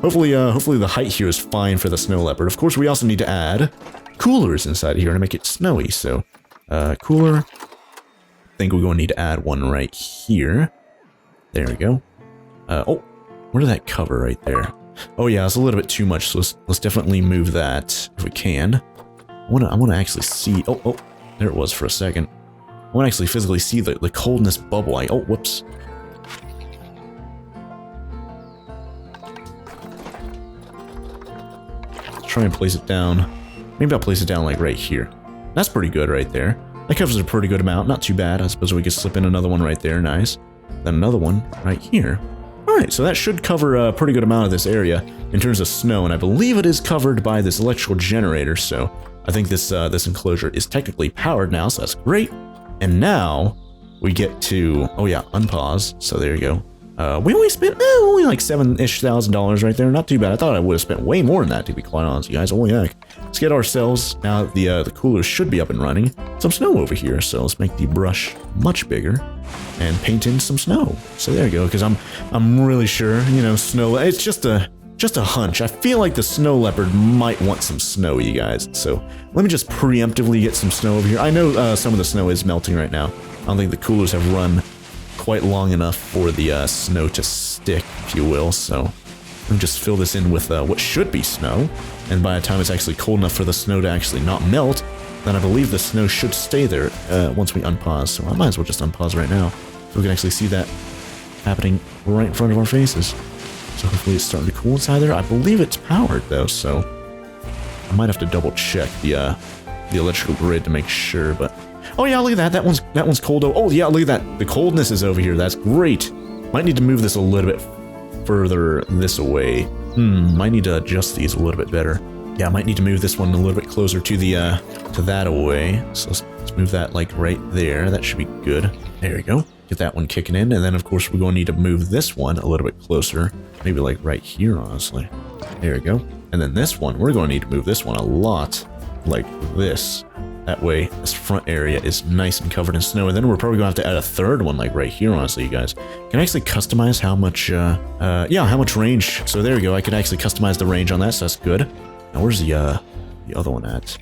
hopefully the height here is fine for the snow leopard. Of course, we also need to add coolers inside here to make it snowy. So, cooler. I think we're going to need to add one right here. There we go. Oh, where did that cover right there? Oh yeah, it's a little bit too much, so let's definitely move that if we can. I wanna actually see. Oh, there it was for a second. I want to actually physically see the coldness bubble. Oh, whoops. Let's try and place it down. Maybe I'll place it down like right here. That's pretty good right there. That covers a pretty good amount. Not too bad. I suppose we could slip in another one right there. Nice. Then another one right here. Alright, so that should cover a pretty good amount of this area in terms of snow, and I believe it is covered by this electrical generator, so I think this enclosure is technically powered now, so that's great. And now we get to, oh yeah, unpause, so there you go. We only spent only like $7,000-ish right there, not too bad. I thought I would have spent way more than that, to be quite honest, you guys. Holy heck. Let's get ourselves, now that the cooler should be up and running, some snow over here, so let's make the brush much bigger and paint in some snow. So there you go, because I'm really sure, you know, snow, it's just a hunch. I feel like the snow leopard might want some snow, you guys. So let me just preemptively get some snow over here. I know some of the snow is melting right now. I don't think the coolers have run quite long enough for the snow to stick, if you will. So let me just fill this in with what should be snow. And by the time it's actually cold enough for the snow to actually not melt, then I believe the snow should stay there once we unpause. So I might as well just unpause right now, so we can actually see that happening right in front of our faces. So hopefully it's starting to cool inside there. I believe it's powered though, so I might have to double check the electrical grid to make sure. But oh yeah, look at that. That one's cold. Oh yeah, look at that. The coldness is over here. That's great. Might need to move this a little bit further this way. Might need to adjust these a little bit better. Yeah, I might need to move this one a little bit closer to the to that away. So let's move that like right there. That should be good. There we go. Get that one kicking in, and then of course we're going to need to move this one a little bit closer. Maybe like right here, honestly. There we go. And then this one, we're going to need to move this one a lot like this. That way, this front area is nice and covered in snow. And then we're probably going to have to add a third one like right here, honestly, you guys. Can I actually customize how much, how much range? So there we go. I could actually customize the range on that, so that's good. Now, where's the other one at?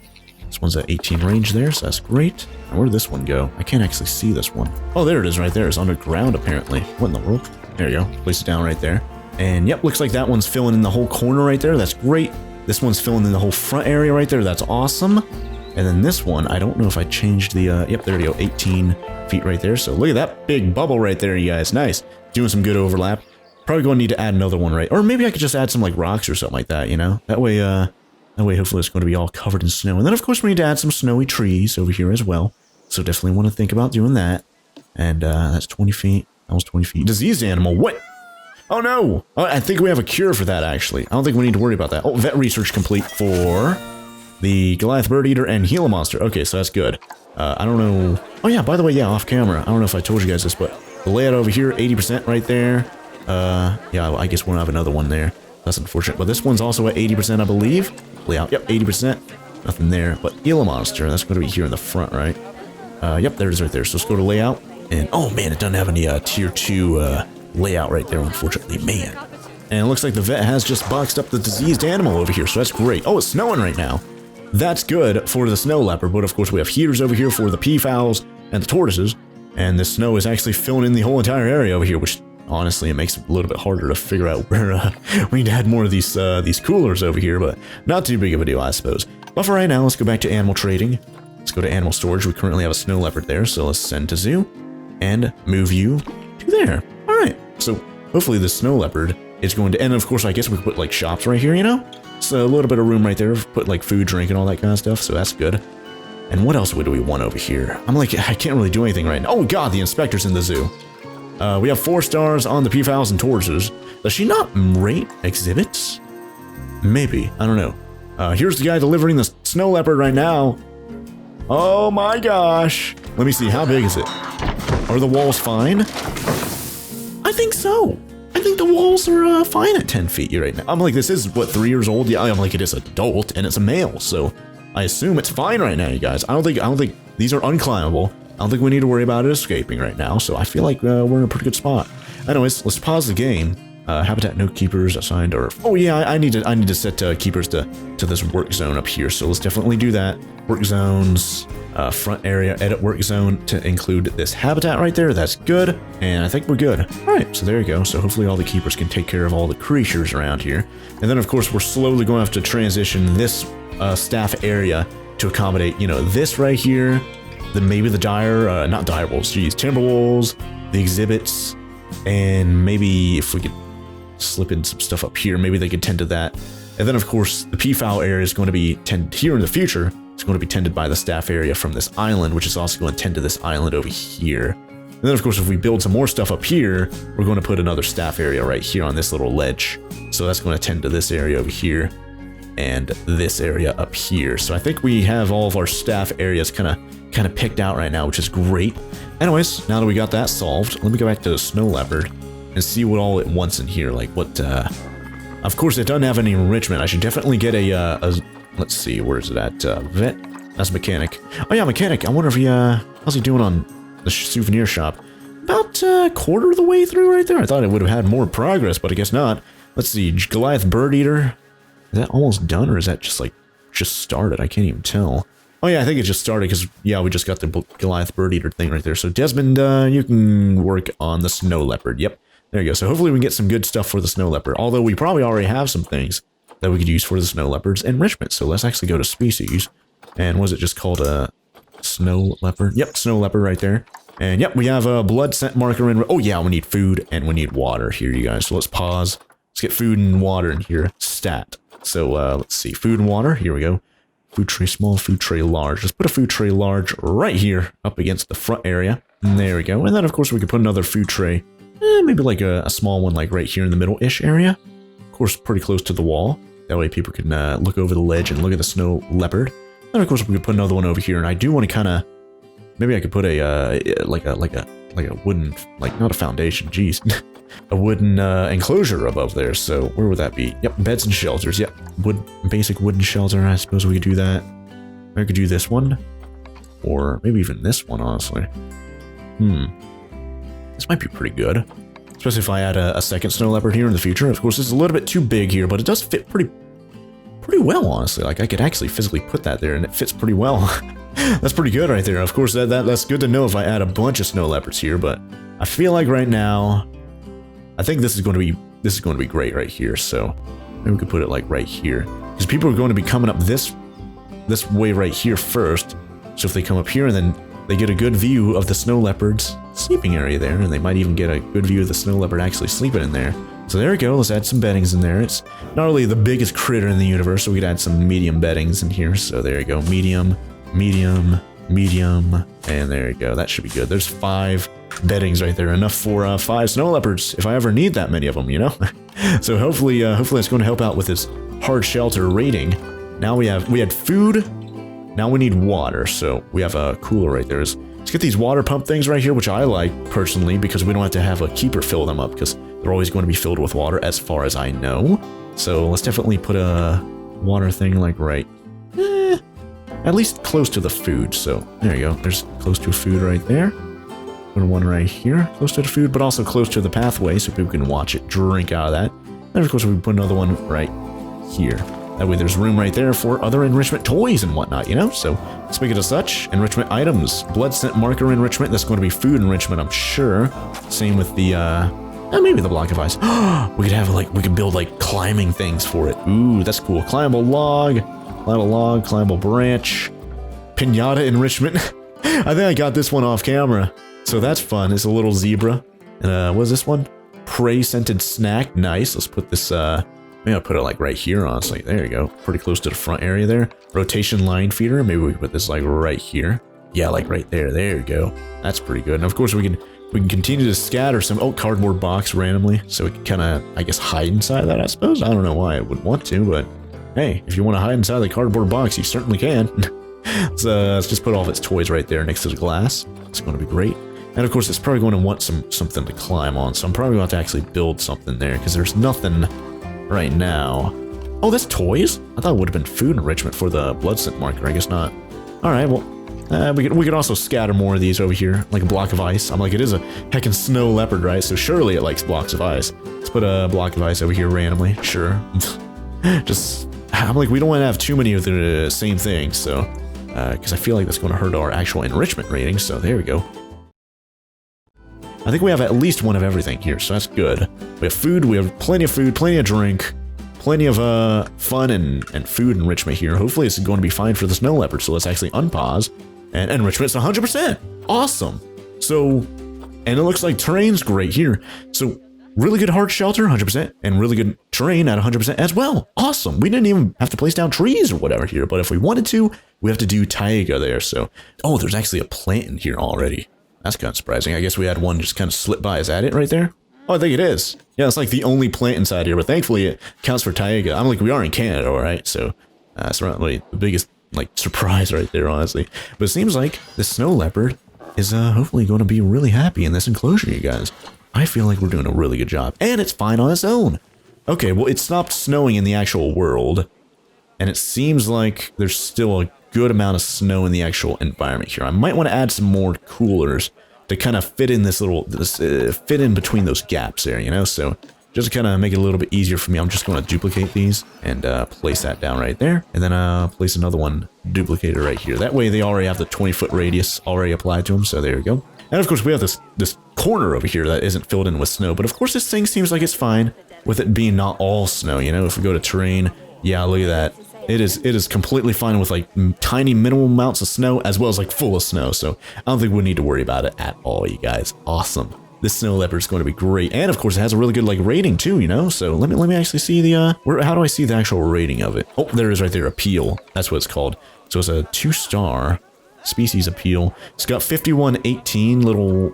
This one's at 18 range there, so that's great. Now, where did this one go? I can't actually see this one. Oh, there it is right there. It's underground, apparently. What in the world? There you go. Place it down right there. And yep, looks like that one's filling in the whole corner right there. That's great. This one's filling in the whole front area right there. That's awesome. And then this one, I don't know if I changed the, yep, there we go, 18 feet right there. So look at that big bubble right there, you guys. Nice. Doing some good overlap. Probably going to need to add another one, right? Or maybe I could just add some, like, rocks or something like that, you know? That way, hopefully it's going to be all covered in snow. And then, of course, we need to add some snowy trees over here as well. So definitely want to think about doing that. And, that's 20 feet. That was 20 feet. Diseased animal. What? Oh, no. I think we have a cure for that, actually. I don't think we need to worry about that. Oh, vet research complete for the Goliath Bird Eater and Gila Monster. Okay, so that's good. I don't know. Oh, yeah, by the way, yeah, off camera. I don't know if I told you guys this, but the layout over here, 80% right there. Yeah, I guess we'll have another one there. That's unfortunate. But this one's also at 80%, I believe. Layout, yep, 80%. Nothing there. But Gila Monster, that's going to be here in the front, right? Yep, there it is right there. So let's go to layout. And, oh, man, it doesn't have any tier 2 layout right there, unfortunately. Man. And it looks like the vet has just boxed up the diseased animal over here, so that's great. Oh, it's snowing right now. That's good for the snow leopard, but of course we have heaters over here for the peafowls and the tortoises, and the snow is actually filling in the whole entire area over here, which honestly it makes it a little bit harder to figure out where we need to add more of these coolers over here, but not too big of a deal, I suppose. But for right now, let's go back to animal trading. Let's go to animal storage. We currently have a snow leopard there, so let's send to zoo and move you to there. All right, so hopefully the snow leopard is going to, and of course I guess we could put like shops right here, you know? So a little bit of room right there, put like food, drink, and all that kind of stuff, so that's good. And what else do we want over here? I'm like, I can't really do anything right now. Oh god, the inspector's in the zoo. We have 4 stars on the peafowls and tortoises. Does she not rate exhibits? Maybe, I don't know. Here's the guy delivering the snow leopard right now. Oh my gosh. Let me see, how big is it? Are the walls fine? I think so. I think the walls are fine at 10 feet right now. I'm like, this is, what, 3 years old? Yeah, I'm like, it is adult, and it's a male, so I assume it's fine right now, you guys. I don't think, these are unclimbable. I don't think we need to worry about it escaping right now, so I feel like we're in a pretty good spot. Anyways, let's pause the game, Habitat no keepers assigned, or oh yeah, I need to set keepers to this work zone up here. So let's definitely do that. Work zones, front area, edit work zone to include this habitat right there. That's good, and I think we're good. All right, so there you go. So hopefully all the keepers can take care of all the creatures around here, and then of course we're slowly going to have to transition this staff area to accommodate, you know, this right here, then maybe the not dire wolves, geez, timber wolves, the exhibits, and maybe if we could slip in some stuff up here, maybe they could tend to that. And then of course the peafowl area is going to be tended here in the future. It's going to be tended by the staff area from this island, which is also going to tend to this island over here. And then of course if we build some more stuff up here, we're going to put another staff area right here on this little ledge. So that's going to tend to this area over here and this area up here. So I think we have all of our staff areas kind of picked out right now, which is great. Anyways, now that we got that solved, let me go back to the snow leopard and see what all it wants in here. Like what, of course it doesn't have any enrichment. I should definitely get a let's see, where is it at? Vet? That's mechanic. Oh yeah, mechanic. I wonder if he, how's he doing on the souvenir shop? About a quarter of the way through right there. I thought it would have had more progress, but I guess not. Let's see, Goliath Bird Eater. Is that almost done, or is that just like, just started? I can't even tell. Oh yeah, I think it just started because, yeah, we just got the Goliath Bird Eater thing right there. So Desmond, you can work on the snow leopard. Yep, there you go. So hopefully we can get some good stuff for the snow leopard. Although we probably already have some things that we could use for the snow leopard's enrichment. So let's actually go to species. And was it just called a snow leopard? Yep, snow leopard right there. And yep, we have a blood scent marker in. Oh yeah, we need food and we need water here, you guys. So let's pause. Let's get food and water in here. Stat. So let's see, food and water. Here we go. Food tray small, food tray large. Let's put a food tray large right here up against the front area. And there we go. And then of course we could put another food tray, maybe like a small one like right here in the middle-ish area. Of course, pretty close to the wall. That way people can look over the ledge and look at the snow leopard. And of course we could put another one over here. And I do want to kind of, maybe I could put a like a wooden, like not a foundation, geez, a wooden enclosure above there. So where would that be? Yep, beds and shelters. Yep, basic wooden shelter. I suppose we could do that. I could do this one, or maybe even this one. Honestly, this might be pretty good, especially if I add a second snow leopard here in the future. Of course, it's a little bit too big here, but it does fit pretty well, honestly. Like I could actually physically put that there, and it fits pretty well. That's pretty good right there. Of course, that's good to know if I add a bunch of snow leopards here. But I feel like right now, I think this is going to be great right here. So maybe we could put it like right here, because people are going to be coming up this way right here first. So if they come up here and then they get a good view of the snow leopard's sleeping area there, and they might even get a good view of the snow leopard actually sleeping in there. So there we go. Let's add some beddings in there. It's not really the biggest critter in the universe, so we could add some medium beddings in here. So there you go. Medium, medium, medium, and there you go. That should be good. There's 5 beddings right there, enough for 5 snow leopards if I ever need that many of them, you know. So hopefully it's going to help out with this hard shelter rating. Now we had food. Now we need water. So we have a cooler right there. Let's get these water pump things right here, which I like personally because we don't have to have a keeper fill them up because they're always going to be filled with water as far as I know. So let's definitely put a water thing like right, at least close to the food. So there you go. There's close to food right there. Put one right here, close to the food, but also close to the pathway so people can watch it drink out of that. And of course we put another one right here. That way there's room right there for other enrichment toys and whatnot, you know? So speaking of such, enrichment items, blood scent marker enrichment, that's going to be food enrichment, I'm sure. Same with the, maybe the block of ice. we could build like climbing things for it. Ooh, that's cool. Climbable log, climbable branch, pinata enrichment. I think I got this one off camera. So that's fun. It's a little zebra. And what is this one? Prey scented snack. Nice. Let's put this, maybe I'll put it like right here, honestly. There you go. Pretty close to the front area there. Rotation line feeder. Maybe we can put this like right here. Yeah, like right there. There you go. That's pretty good. And of course we can continue to scatter some, cardboard box randomly. So we can kind of, I guess, hide inside that, I suppose. I don't know why I would want to, but hey, if you want to hide inside the cardboard box, you certainly can. Let's just put all of its toys right there next to the glass. It's going to be great. And of course, it's probably going to want something to climb on. So I'm probably going to have to actually build something there because there's nothing right now. Oh, that's toys? I thought it would have been food enrichment for the blood scent marker. I guess not. All right, well, we could also scatter more of these over here, like a block of ice. I'm like, it is a heckin' snow leopard, right? So surely it likes blocks of ice. Let's put a block of ice over here randomly. Sure. Just, I'm like, we don't want to have too many of the same things, so, because I feel like that's going to hurt our actual enrichment rating, so there we go. I think we have at least one of everything here, so that's good. We have food, we have plenty of food, plenty of drink, plenty of fun and food enrichment here. Hopefully it's going to be fine for the snow leopard, so let's actually unpause. And enrichment's 100%! Awesome! So, and it looks like terrain's great here. So, really good hard shelter, 100%, and really good terrain at 100% as well. Awesome! We didn't even have to place down trees or whatever here, but if we wanted to, we have to do taiga there, so... Oh, there's actually a plant in here already. That's kind of surprising. I guess we had one just kind of slip by. Is that it right there? Oh, I think it is. Yeah, it's like the only plant inside here, but thankfully it counts for taiga. I'm like, we are in Canada, alright, so that's really the biggest, like, surprise right there, honestly. But it seems like the snow leopard is hopefully going to be really happy in this enclosure, you guys. I feel like we're doing a really good job. And it's fine on its own. Okay, well, it stopped snowing in the actual world, and it seems like there's still a good amount of snow in the actual environment here. I might want to add some more coolers to kind of fit in fit in between those gaps there, you know? So just to kind of make it a little bit easier for me, I'm just going to duplicate these and place that down right there. And then place another one duplicated right here. That way they already have the 20-foot radius already applied to them. So there we go. And of course we have this corner over here that isn't filled in with snow. But of course this thing seems like it's fine with it being not all snow, you know? If we go to terrain, yeah, look at that. It is completely fine with like tiny minimal amounts of snow as well as like full of snow. So I don't think we need to worry about it at all, you guys. Awesome. This snow leopard is going to be great. And of course it has a really good like rating too, you know? So let me actually see the, how do I see the actual rating of it? Oh, there it is right there. Appeal. That's what it's called. So it's a 2-star species appeal. It's got 5118 little,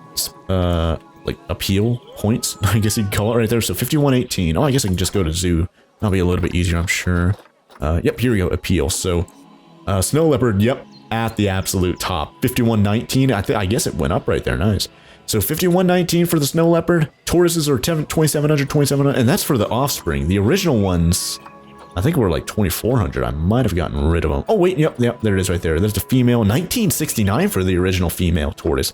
like appeal points, I guess you can call it right there. So 5118. Oh, I guess I can just go to zoo. That'll be a little bit easier, I'm sure. Yep, here we go, appeal. So, snow leopard, yep, at the absolute top. 5119, I guess it went up right there, nice. So 5119 for the snow leopard. Tortoises are 2700, and that's for the offspring. The original ones, I think were like 2400. I might have gotten rid of them. Oh wait, yep, there it is right there. There's the female, 1969 for the original female tortoise.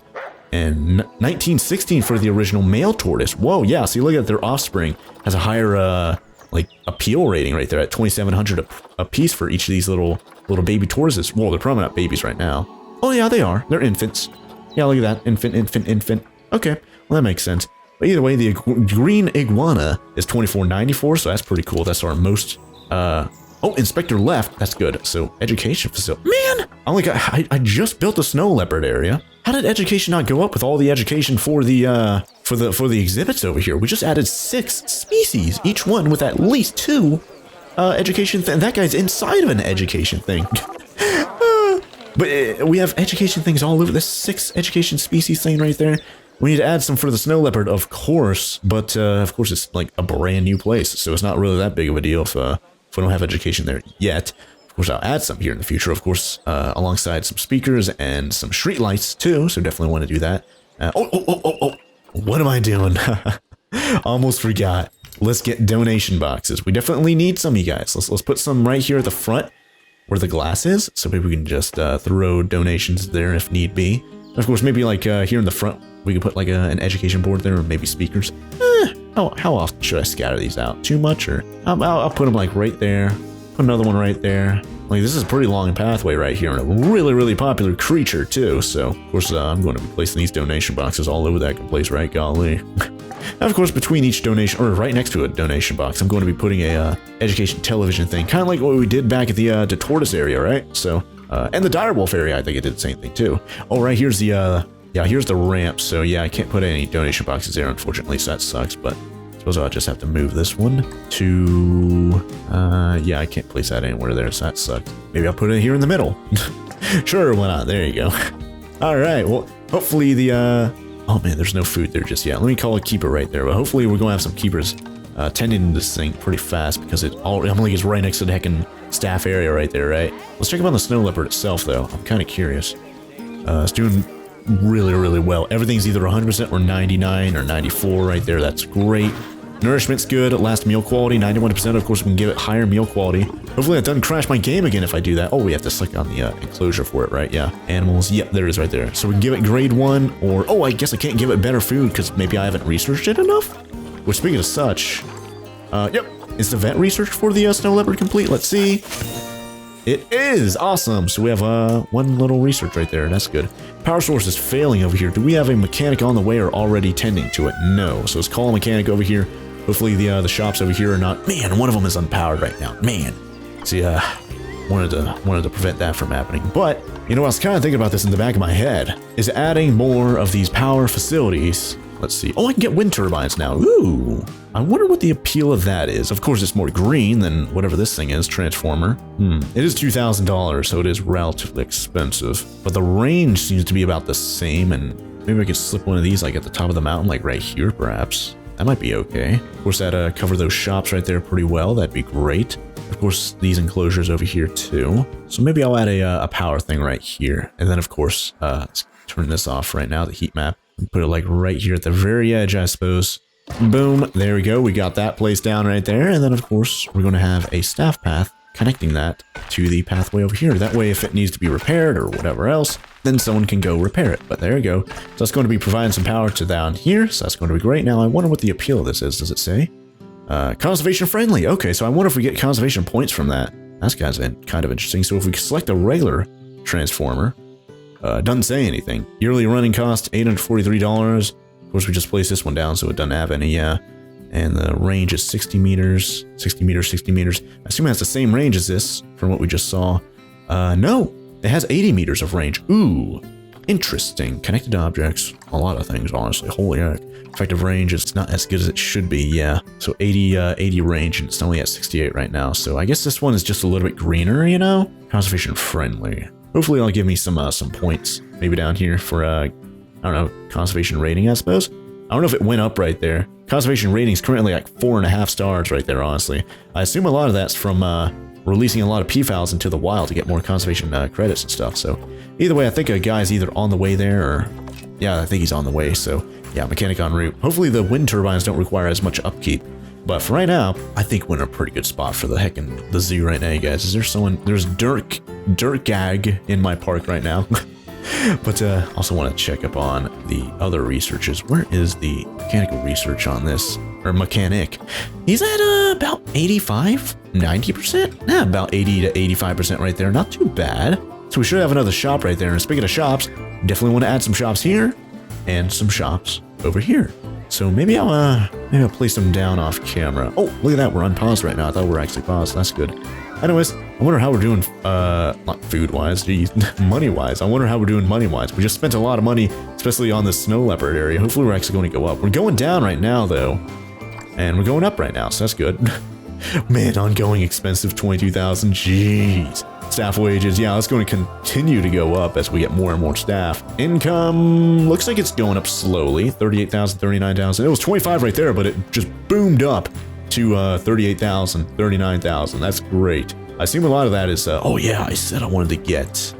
And 1916 for the original male tortoise. Whoa, yeah, see, look at their offspring has a higher, like appeal rating right there at 2700 a piece for each of these little baby tortoises. Well, they're probably not babies right now. Oh yeah, they are. They're infants. Yeah, look at that. Infant. Okay, well that makes sense. But either way, the green iguana is 2494, so that's pretty cool. That's our most. Oh, inspector left. That's good. So education facility. Man, I just built a snow leopard area. How did education not go up with all the education for the exhibits over here? We just added 6 species, each one with at least 2 education things. That guy's inside of an education thing. But we have education things all over. This 6 education species thing right there. We need to add some for the snow leopard, of course. But of course, it's like a brand new place, so it's not really that big of a deal if we don't have education there yet. Of course, I'll add some here in the future, of course, alongside some speakers and some street lights too, so definitely want to do that. Oh, what am I doing? Almost forgot. Let's get donation boxes. We definitely need some, you guys. Let's put some right here at the front where the glass is, so maybe we can just throw donations there if need be. And of course, maybe like here in the front, we could put like an education board there, or maybe speakers. How often should I scatter these out? Too much, or I'll put them like right there. Put another one right there. Like, this is a pretty long pathway right here, and a really, really popular creature, too. So, of course, I'm going to be placing these donation boxes all over that place, right? Golly. And, of course, between each donation, or right next to a donation box, I'm going to be putting a education television thing, kind of like what we did back at the tortoise area, right? So, and the direwolf area, I think it did the same thing, too. Oh, right, here's the, yeah, here's the ramp. So, yeah, I can't put any donation boxes there, unfortunately, so that sucks, but I suppose I'll just have to move this one to, yeah, I can't place that anywhere there, so that sucks. Maybe I'll put it here in the middle. Sure, why not? There you go. All right, well, hopefully the, oh man, there's no food there just yet. Let me call a keeper right there, but hopefully we're going to have some keepers tending to this thing pretty fast, because I'm like, it's right next to the heckin' staff area right there, right? Let's check out the snow leopard itself, though. I'm kind of curious. It's doing really, really well. Everything's either 100% or 99 or 94 right there. That's great. Nourishment's good. Last meal quality, 91%. Of course, we can give it higher meal quality. Hopefully that doesn't crash my game again if I do that. Oh, we have to select on the enclosure for it, right? Yeah. Animals. Yep, there it is right there. So we can give it grade 1, or, oh, I guess I can't give it better food because maybe I haven't researched it enough? Well, speaking of such, yep, is the vet research for the snow leopard complete? Let's see. It is awesome. So we have one little research right there. That's good. Power source is failing over here. Do we have a mechanic on the way or already tending to it? No. So let's call a mechanic over here. Hopefully the shops over here are not. Man, one of them is unpowered right now. Man. See, wanted to prevent that from happening. But you know, I was kind of thinking about this in the back of my head. Is adding more of these power facilities. Let's see. Oh, I can get wind turbines now. Ooh. I wonder what the appeal of that is. Of course, it's more green than whatever this thing is, transformer. It is $2,000, so it is relatively expensive. But the range seems to be about the same, and maybe I could slip one of these like at the top of the mountain, like right here, perhaps. That might be okay. Of course, that'd cover those shops right there pretty well. That'd be great. Of course, these enclosures over here too. So maybe I'll add a power thing right here. And then, of course, let's turn this off right now, the heat map. And put it like right here at the very edge, I suppose. Boom, there we go. We got that placed down right there. And then, of course, we're going to have a staff path connecting that to the pathway over here. That way, if it needs to be repaired or whatever else, then someone can go repair it. But there you go. So that's going to be providing some power to down here. So that's going to be great. Now, I wonder what the appeal of this is. Does it say? Conservation friendly. Okay, so I wonder if we get conservation points from that. That's kind of interesting. So if we select a regular transformer, doesn't say anything. Yearly running cost, $843. Of course, we just placed this one down, so it doesn't have any, and the range is 60 meters, 60 meters, 60 meters. I assume it has the same range as this from what we just saw. No, it has 80 meters of range. Ooh, interesting. Connected objects, a lot of things, honestly. Holy heck. Effective range is not as good as it should be, yeah. So 80 range, and it's only at 68 right now. So I guess this one is just a little bit greener, you know? Conservation friendly. Hopefully it'll give me some points, maybe down here for, I don't know, conservation rating, I suppose. I don't know if it went up right there. Conservation rating is currently like 4.5 stars right there, honestly. I assume a lot of that's from releasing a lot of PEAFOWLS into the wild to get more conservation credits and stuff. So either way, I think a guy's either on the way there or, yeah, I think he's on the way. So yeah, mechanic en route. Hopefully the wind turbines don't require as much upkeep. But for right now, I think we're in a pretty good spot for the heckin' the zoo right now, you guys. Is there someone? There's Dirk Gag in my park right now. But also want to check up on the other researchers. Where is the mechanical research on this? Or mechanic? He's at about 85, 90%? Yeah, about 80 to 85% right there. Not too bad. So we should have another shop right there. And speaking of shops, definitely want to add some shops here and some shops over here. So maybe I'll place them down off camera. Oh, look at that. We're unpaused right now. I thought we were actually paused. That's good. Anyways, I wonder how we're doing, not food-wise, geez, money-wise. I wonder how we're doing money-wise. We just spent a lot of money, especially on the snow leopard area. Hopefully we're actually going to go up. We're going down right now, though. And we're going up right now, so that's good. Man, ongoing expensive, 22,000. Jeez. Staff wages, yeah, it's going to continue to go up as we get more and more staff. Income looks like it's going up slowly. 38,000, 39,000. It was 25 right there, but it just boomed up to 38,000, 39,000. That's great. I assume a lot of that is, oh yeah, I said I wanted to get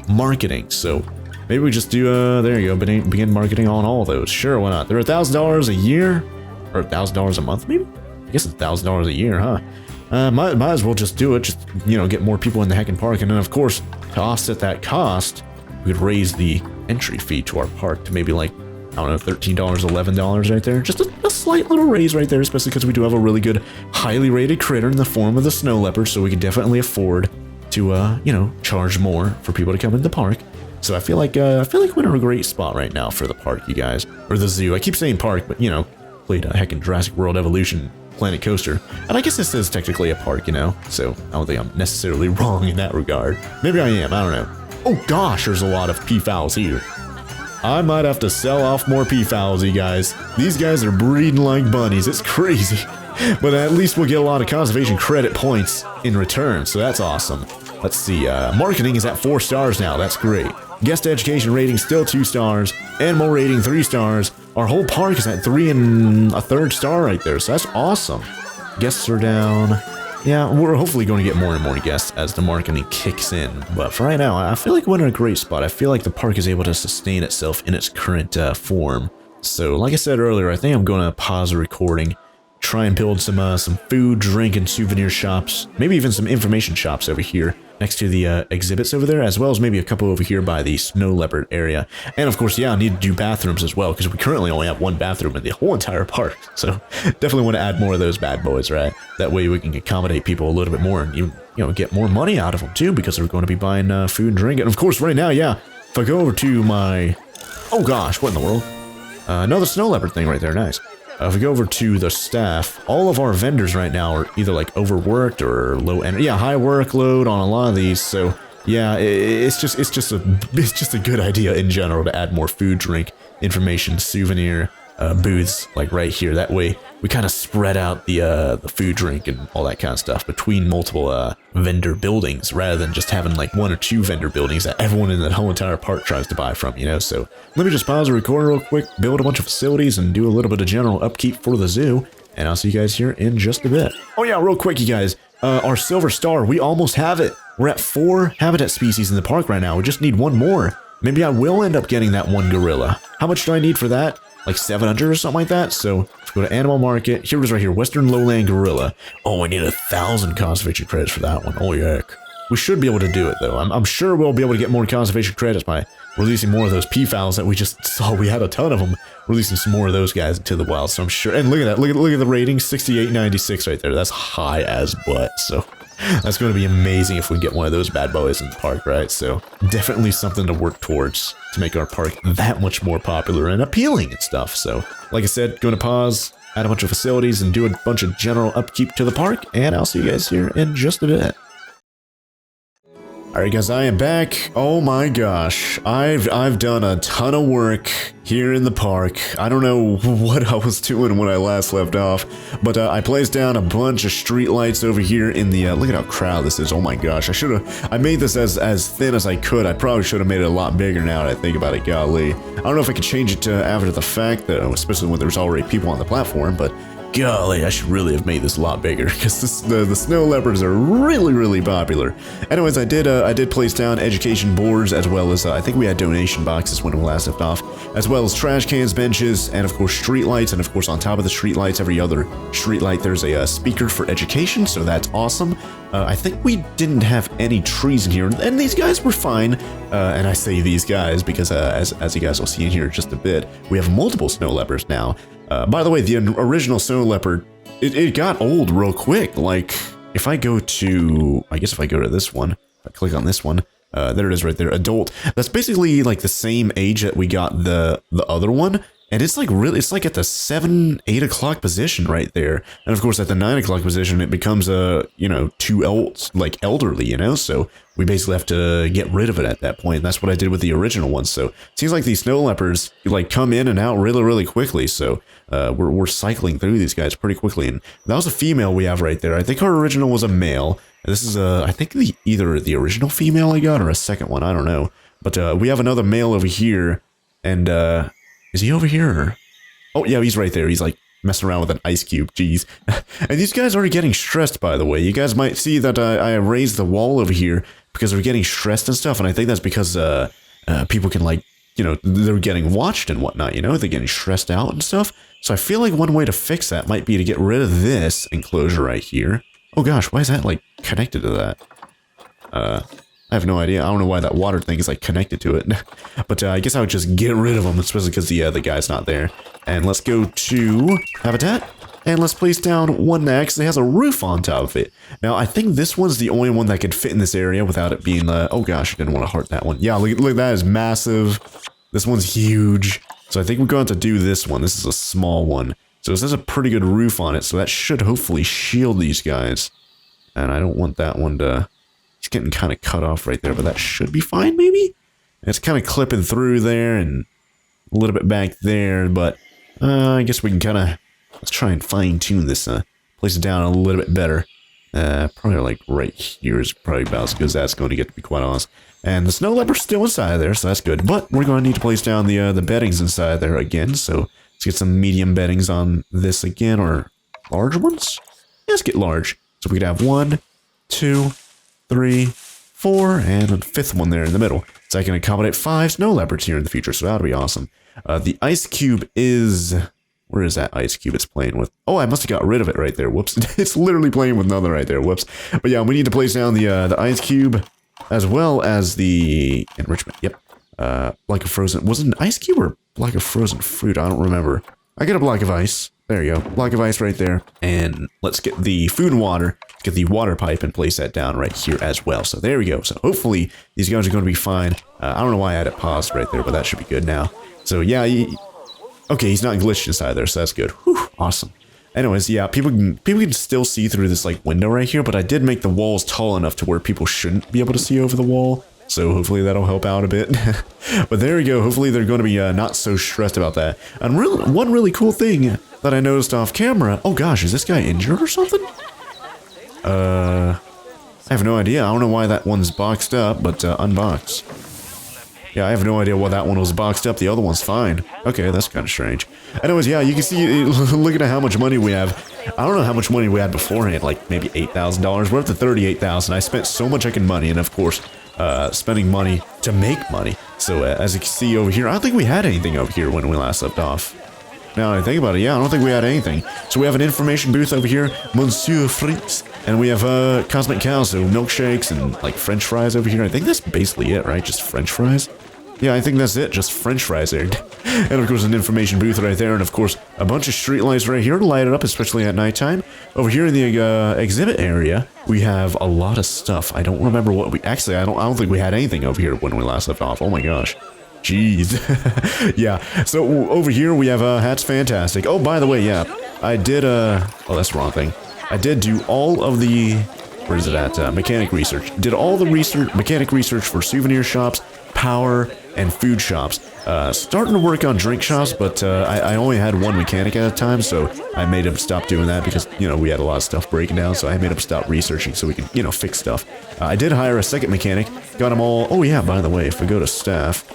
marketing. So maybe we just do, there you go, begin marketing on all of those. Sure, why not? They're $1,000 a year, or $1,000 a month, maybe? I guess it's $1,000 a year, huh? Might as well just do it, just, you know, get more people in the heckin' park. And then, of course, to offset that cost, we could raise the entry fee to our park to maybe like, I don't know, $13, $11 right there. Just a slight little raise right there, especially because we do have a really good, highly rated critter in the form of the snow leopard, so we can definitely afford to, you know, charge more for people to come into the park. So I feel like we're in a great spot right now for the park, you guys. Or the zoo. I keep saying park, but, you know, played a heckin' Jurassic World Evolution Planet Coaster. And I guess this is technically a park, you know, so I don't think I'm necessarily wrong in that regard. Maybe I am, I don't know. Oh gosh, there's a lot of PEAFOWLS here. I might have to sell off more PEAFOWLS, you guys. These guys are breeding like bunnies, it's crazy. But at least we'll get a lot of conservation credit points in return, so that's awesome. Let's see, marketing is at 4 stars now, that's great. Guest education rating still 2 stars. Animal rating 3 stars. Our whole park is at 3 1/3 star right there, so that's awesome. Guests are down. Yeah, we're hopefully going to get more and more guests as the marketing kicks in. But for right now, I feel like we're in a great spot. I feel like the park is able to sustain itself in its current form. So like I said earlier, I think I'm going to pause the recording, try and build some food, drink, and souvenir shops, maybe even some information shops over here. next to the exhibits over there, as well as maybe a couple over here by the snow leopard area. And of course, yeah, I need to do bathrooms as well, because we currently only have one bathroom in the whole entire park. So definitely want to add more of those bad boys, right? That way we can accommodate people a little bit more and you know, get more money out of them too, because they're going to be buying food and drink. And of course, right now, yeah, if I go over to my... Oh gosh, what in the world? Another snow leopard thing right there, nice. If we go over to the staff, all of our vendors right now are either like overworked or low energy. Yeah, high workload on a lot of these. So yeah, it's just a good idea in general to add more food, drink, information, souvenir booths like right here. That way we kind of spread out the food, drink, and all that kind of stuff between multiple vendor buildings, rather than just having like one or two vendor buildings that everyone in the whole entire park tries to buy from, you know. So let me just pause the recording real quick, build a bunch of facilities, and do a little bit of general upkeep for the zoo, and I'll see you guys here in just a bit. Oh yeah, real quick, you guys, our silver star, we almost have it. We're at 4 habitat species in the park right now. We just need one more. Maybe I will end up getting that one gorilla. How much do I need for that? Like 700 or something like that. So let's go to animal market. Here it is right here, Western Lowland Gorilla. Oh, I need 1,000 conservation credits for that one. Oh, yuck. We should be able to do it though. I'm sure we'll be able to get more conservation credits by releasing more of those PEAFOWLS that we just saw. We had a ton of them. Releasing some more of those guys into the wild. So I'm sure. And look at that. Look at the rating, 6896 right there. That's high as butt. So that's going to be amazing if we get one of those bad boys in the park, right? So definitely something to work towards to make our park that much more popular and appealing and stuff. So like I said, going to pause, add a bunch of facilities, and do a bunch of general upkeep to the park. And I'll see you guys here in just a bit. Alright guys, I am back. Oh my gosh, I've done a ton of work here in the park. I don't know what I was doing when I last left off, but I placed down a bunch of street lights over here in the, look at how crowded this is. Oh my gosh, I made this as thin as I could. I probably should have made it a lot bigger now that I think about it, golly. I don't know if I could change it to after the fact, though, especially when there's already people on the platform, but golly, I should really have made this a lot bigger, because the snow leopards are really popular. Anyways, I did place down education boards, as well as I think we had donation boxes when we last left off, as well as trash cans, benches, and of course street lights. And of course on top of the street lights, every other street light, there's a speaker for education, so that's awesome. I think we didn't have any trees in here, and these guys were fine. And I say these guys because as you guys will see in here in just a bit, we have multiple snow leopards now. By the way, the original snow leopard, it got old real quick. Like, if I go to, I guess if I go to this one, if I click on this one, there it is right there, adult. That's basically like the same age that we got the other one. And it's like really, it's like at the 7, 8 o'clock position right there. And of course at the 9 o'clock position, it becomes you know, like elderly, you know? So we basically have to get rid of it at that point. And that's what I did with the original one. So it seems like these snow leopards like come in and out really quickly. So we're cycling through these guys pretty quickly. And that was a female we have right there. I think our original was a male. This is I think either the original female I got or a second one. I don't know. But we have another male over here. And is he over here? Or? Oh, yeah, he's right there. He's like messing around with an ice cube. Jeez. And these guys are getting stressed, by the way. You guys might see that I raised the wall over here because they're getting stressed and stuff. And I think that's because people can, like, you know, they're getting watched and whatnot, you know? They're getting stressed out and stuff. So I feel like one way to fix that might be to get rid of this enclosure right here. Oh, gosh, why is that, like, connected to that? I have no idea. I don't know why that water thing is like connected to it. But I guess I would just get rid of them, especially because the guy's not there. And let's go to habitat. And let's place down one that actually has a roof on top of it. Now, I think this one's the only one that could fit in this area without it being, oh gosh, I didn't want to heart that one. Yeah, look, that is massive. This one's huge. So I think we're going to do this one. This is a small one. So this has a pretty good roof on it. So that should hopefully shield these guys. And I don't want that one to... It's getting kind of cut off right there, but that should be fine, maybe? It's kind of clipping through there and a little bit back there, but I guess we can kind of... Let's try and fine-tune this, place it down a little bit better. Probably like right here is probably about as good as that's going to get, to be quite honest. And the snow leopard's still inside there, so that's good. But we're going to need to place down the beddings inside there again, so let's get some medium beddings on this again, or large ones? Yeah, let's get large. So we could have 1, 2... 3, 4, and a 5th one there in the middle. So I can accommodate 5 snow leopards here in the future, so that'll be awesome. The ice cube is Where is that ice cube it's playing with? Oh, I must have got rid of it right there. Whoops. It's literally playing with nothing right there. Whoops. But yeah, we need to place down the ice cube as well as the enrichment. Yep. Block of frozen. Was it an ice cube or block of frozen fruit? I don't remember. I got a block of ice. There you go. Block of ice right there. And let's get the food and water. Get the water pipe and place that down right here as well. So there we go. So hopefully these guys are going to be fine. I don't know why I had it paused right there, but that should be good now. So yeah, okay, he's not glitched inside there, so that's good. Whew, awesome. Anyways, yeah, people can still see through this like window right here, but I did make the walls tall enough to where people shouldn't be able to see over the wall. So hopefully that'll help out a bit. But there we go. Hopefully they're going to be not so stressed about that. And one really cool thing that I noticed off camera. Oh gosh, is this guy injured or something? I have no idea. I don't know why that one's boxed up, but unbox. Yeah, I have no idea why that one was boxed up. The other one's fine. Okay, that's kind of strange. Anyways, yeah, you can see, looking at how much money we have. I don't know how much money we had beforehand, like maybe $8,000. We're up to $38,000. I spent so much fucking money, and of course, spending money to make money. So as you can see over here, I don't think we had anything over here when we last left off. Now that I think about it, yeah, I don't think we had anything. So we have an information booth over here, Monsieur Fritz, and we have cosmic cows, so milkshakes and like French fries over here. I think that's basically it, right? Just French fries? Yeah, I think that's it, just French fries there. And of course an information booth right there, and of course a bunch of street lights right here to light it up, especially at nighttime. Over here in the exhibit area, we have a lot of stuff. I don't remember what we, actually I don't think we had anything over here when we last left off. Oh my gosh. Jeez. Yeah, so over here we have hats fantastic. Oh, by the way, yeah, I did oh, that's the wrong thing. I did do all of the, where is it at, mechanic research. Did all the mechanic research for souvenir shops, power, and food shops. Starting to work on drink shops, but I only had one mechanic at a time, so I made him stop doing that because, you know, we had a lot of stuff breaking down, so I made him stop researching so we can, you know, fix stuff. I did hire a second mechanic, got them all. Oh yeah, by the way, if we go to staff,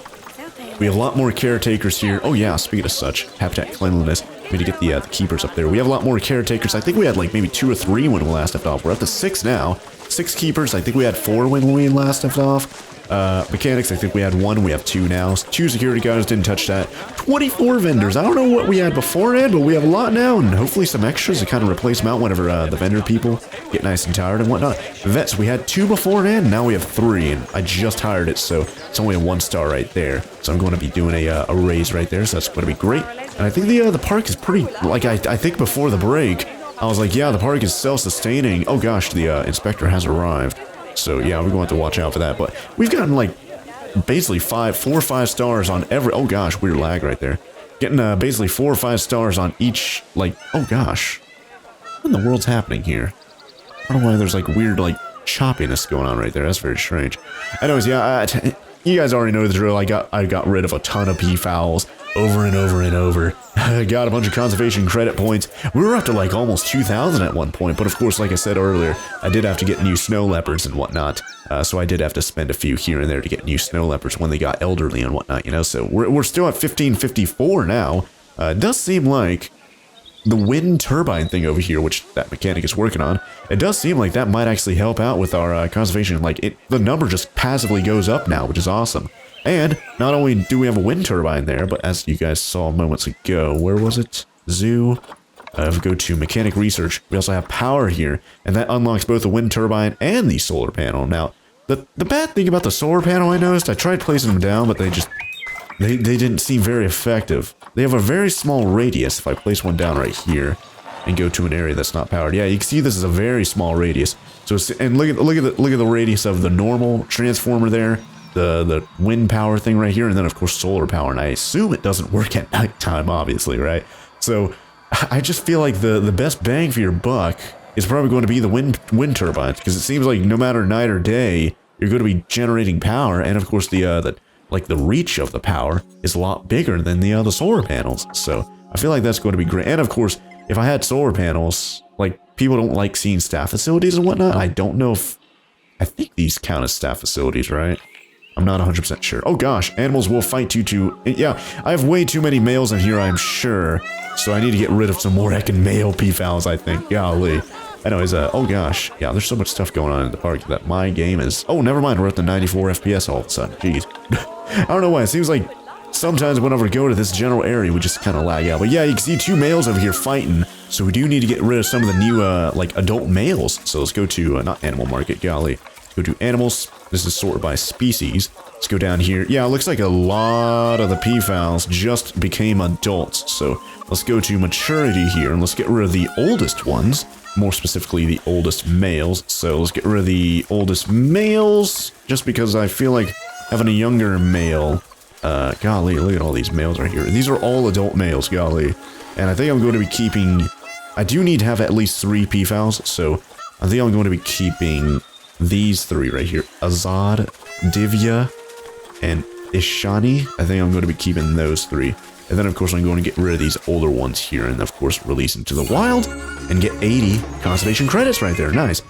we have a lot more caretakers here. Oh yeah, speaking of such, habitat cleanliness. We need to get the keepers up there. We have a lot more caretakers. I think we had like maybe 2 or 3 when we last left off. We're up to 6 now. 6 keepers. I think we had 4 when we last left off. Mechanics, I think we had 1. We have 2 now. 2 security guards, didn't touch that. 24 vendors. I don't know what we had beforehand, but we have a lot now, and hopefully some extras to kind of replace them out whenever the vendor people get nice and tired and whatnot. Vets, we had 2 beforehand, now we have 3, and I just hired it, so it's only a 1-star right there. So I'm going to be doing a raise right there, so that's going to be great. And I think the park is pretty, like I think before the break, I was like, yeah, the park is self-sustaining. Oh gosh, the inspector has arrived. So yeah, we're going to have to watch out for that. But we've gotten like basically 4 or 5 stars on every. Oh gosh, weird lag right there. Getting basically 4 or 5 stars on each. Like, oh gosh, what in the world's happening here? I don't know why there's like weird like choppiness going on right there. That's very strange. Anyways, yeah, you guys already know the drill. I got rid of a ton of PEAFOWLS over and over and over. I got a bunch of conservation credit points. We were up to like almost 2,000 at one point, but of course, like I said earlier, I did have to get new snow leopards and whatnot. So I did have to spend a few here and there to get new snow leopards when they got elderly and whatnot, you know. So we're still at 1554 now. It does seem like the wind turbine thing over here, which that mechanic is working on, it does seem like that might actually help out with our conservation. Like the number just passively goes up now, which is awesome. And not only do we have a wind turbine there, but as you guys saw moments ago, where was it? Zoo. If we go to mechanic research, we also have power here, and that unlocks both the wind turbine and the solar panel. Now, the bad thing about the solar panel, I noticed, I tried placing them down, but they didn't seem very effective. They have a very small radius. If I place one down right here and go to an area that's not powered, yeah, you can see this is a very small radius. So and look at the radius of the normal transformer there. The wind power thing right here, and then of course solar power, and I assume it doesn't work at nighttime, obviously, right? So I just feel like the best bang for your buck is probably going to be the wind turbines, because it seems like no matter night or day, you're going to be generating power, and of course the reach of the power is a lot bigger than the solar panels. So I feel like that's going to be great. And of course, if I had solar panels, like people don't like seeing staff facilities and whatnot. I don't know if I think these count as staff facilities, right? I'm not 100% sure. Oh gosh, animals will fight you too. Yeah, I have way too many males in here, I'm sure. So I need to get rid of some more heckin' male PEAFOWLS, I think. Golly. Anyways, oh gosh. Yeah, there's so much stuff going on in the park that my game is... Oh, never mind, we're at the 94 FPS all of a sudden. Jeez. I don't know why, it seems like sometimes whenever we go to this general area, we just kind of lag out. But yeah, you can see 2 males over here fighting. So we do need to get rid of some of the new, like, adult males. So let's go to, not animal market, golly. Go to animals. This is sorted by species. Let's go down here. Yeah, it looks like a lot of the peafowls just became adults. So let's go to maturity here, and let's get rid of the oldest ones. More specifically, the oldest males. So let's get rid of the oldest males, just because I feel like having a younger male... golly, look at all these males right here. These are all adult males, golly. And I think I'm going to be keeping... I do need to have at least 3 peafowls, so I think I'm going to be keeping these 3 right here. Azad, Divya, and Ishani. I think I'm going to be keeping those 3. And then, of course, I'm going to get rid of these older ones here and, of course, release into the wild and get 80 conservation credits right there. Nice.